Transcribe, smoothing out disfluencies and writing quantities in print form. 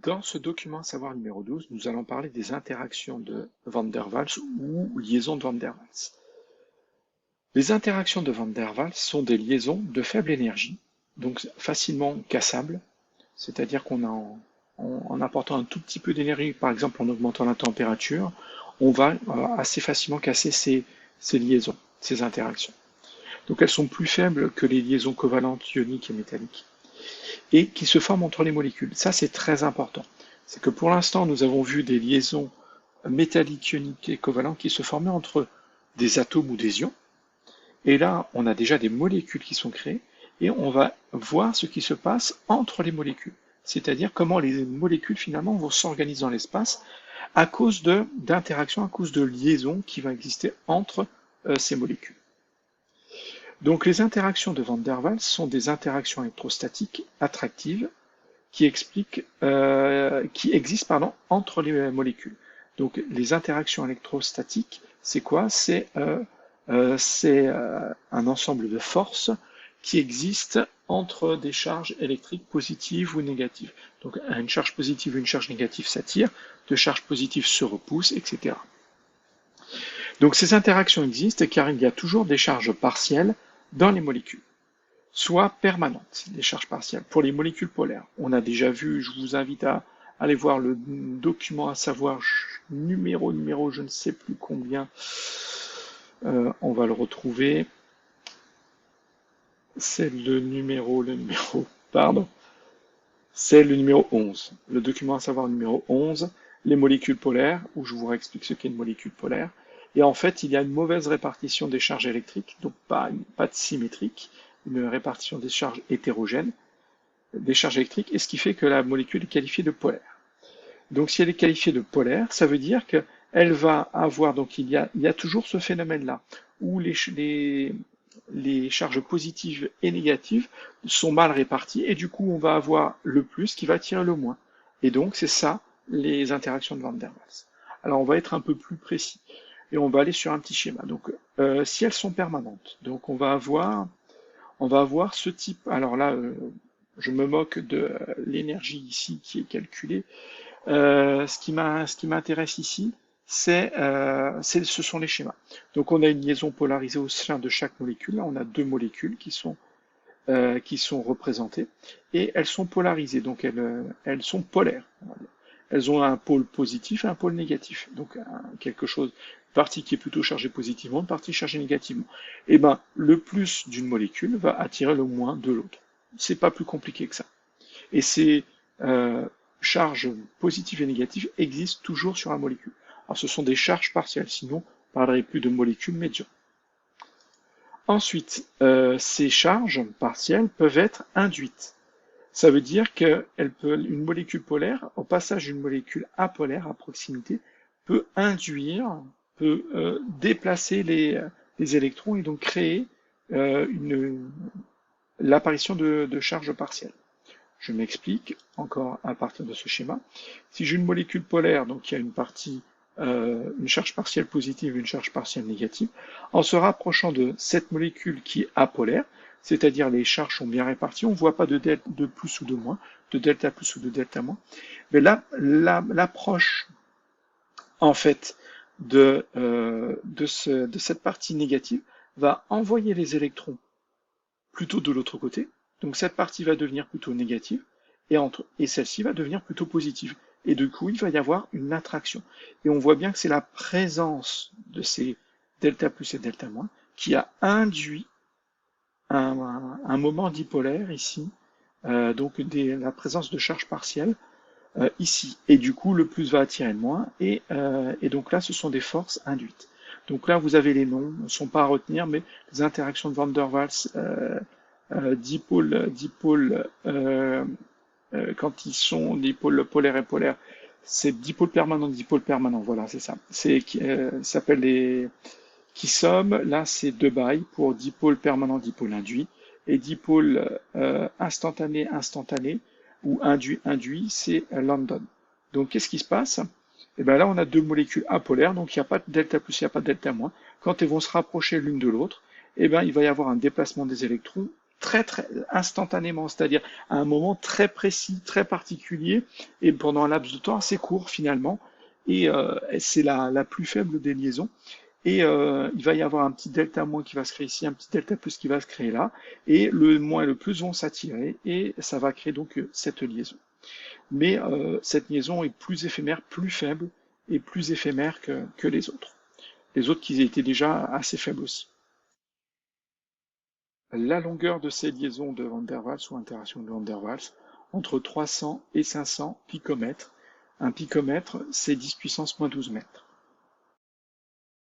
Dans ce document savoir numéro 12, nous allons parler des interactions de Van der Waals ou liaisons de Van der Waals. Les interactions de Van der Waals sont des liaisons de faible énergie, donc facilement cassables, c'est-à-dire en apportant un tout petit peu d'énergie, par exemple en augmentant la température, on va assez facilement casser ces liaisons, ces interactions. Donc elles sont plus faibles que les liaisons covalentes ioniques et métalliques, et qui se forment entre les molécules. Ça, c'est très important. C'est que pour l'instant, nous avons vu des liaisons métalliques, ioniques et covalentes qui se formaient entre des atomes ou des ions. Et là, on a déjà des molécules qui sont créées, et on va voir ce qui se passe entre les molécules. C'est-à-dire comment les molécules, finalement, vont s'organiser dans l'espace à cause d'interactions, à cause de liaisons qui vont exister entre ces molécules. Donc les interactions de Van der Waals sont des interactions électrostatiques attractives qui existent entre les molécules. Donc les interactions électrostatiques, c'est quoi? C'est un ensemble de forces qui existent entre des charges électriques positives ou négatives. Donc une charge positive ou une charge négative s'attirent, deux charges positives se repoussent, etc. Donc ces interactions existent car il y a toujours des charges partielles dans les molécules, soit permanentes, les charges partielles. Pour les molécules polaires, on a déjà vu, je vous invite à aller voir le document à savoir numéro, je ne sais plus combien, on va le retrouver, c'est le numéro, pardon, c'est le numéro 11, le document à savoir numéro 11, les molécules polaires, où je vous réexplique ce qu'est une molécule polaire. Et en fait, il y a une mauvaise répartition des charges électriques, donc pas de symétrique, une répartition des charges hétérogènes, des charges électriques, et ce qui fait que la molécule est qualifiée de polaire. Donc si elle est qualifiée de polaire, ça veut dire qu'elle va avoir, donc il y a toujours ce phénomène-là, où les charges positives et négatives sont mal réparties, et du coup on va avoir le plus qui va attirer le moins. Et donc c'est ça, les interactions de Van der Waals. Alors on va être un peu plus précis. Et on va aller sur un petit schéma. Donc, si elles sont permanentes, donc on va avoir ce type. Alors là, je me moque de l'énergie ici qui est calculée. Ce qui m'intéresse ici, ce sont les schémas. Donc, on a une liaison polarisée au sein de chaque molécule. Là, on a deux molécules qui sont représentées et elles sont polarisées. Donc, elles sont polaires. Elles ont un pôle positif et un pôle négatif. Donc quelque chose, une partie qui est plutôt chargée positivement, une partie chargée négativement. Et ben le plus d'une molécule va attirer le moins de l'autre. C'est pas plus compliqué que ça. Et ces charges positives et négatives existent toujours sur la molécule. Alors ce sont des charges partielles, sinon on parlerait plus de molécules médium. Ensuite, ces charges partielles peuvent être induites. Ça veut dire qu'une molécule polaire, au passage d'une molécule apolaire à proximité, peut déplacer les électrons et donc créer l'apparition de charges partielles. Je m'explique encore à partir de ce schéma. Si j'ai une molécule polaire, donc il y a une charge partielle positive et une charge partielle négative, en se rapprochant de cette molécule qui est apolaire, c'est-à-dire les charges sont bien réparties, on ne voit pas de plus ou de moins, de delta plus ou de delta moins. Mais là, l'approche en fait de cette partie négative va envoyer les électrons plutôt de l'autre côté. Donc cette partie va devenir plutôt négative et celle-ci va devenir plutôt positive. Et du coup, il va y avoir une attraction. Et on voit bien que c'est la présence de ces delta plus et delta moins qui a induit un moment dipolaire ici, donc la présence de charge partielle ici. Et du coup, le plus va attirer le moins, et donc là, ce sont des forces induites. Donc là, vous avez les noms, ne sont pas à retenir, mais les interactions de Van der Waals, dipôles, quand ils sont dipôles polaires et polaires, c'est dipôle permanent, voilà, c'est ça. Ça s'appelle qui sommes, là c'est 2 bails pour dipôle permanent, dipôle induit, et dipôle instantané, ou induit, c'est London. Donc qu'est-ce qui se passe? Et bien là on a deux molécules apolaires, donc il n'y a pas de delta plus, il n'y a pas de delta moins. Quand elles vont se rapprocher l'une de l'autre, et bien il va y avoir un déplacement des électrons très instantanément, c'est-à-dire à un moment très précis, très particulier, et pendant un laps de temps assez court finalement, et c'est la plus faible des liaisons. Et il va y avoir un petit delta moins qui va se créer ici, un petit delta plus qui va se créer là, et le moins et le plus vont s'attirer, et ça va créer donc cette liaison. Mais cette liaison est plus éphémère, plus faible, et plus éphémère que les autres. Les autres qui étaient déjà assez faibles aussi. La longueur de ces liaisons de Van der Waals ou interactions de Van der Waals, entre 300 et 500 picomètres. Un picomètre, c'est 10 puissance moins 12 mètres.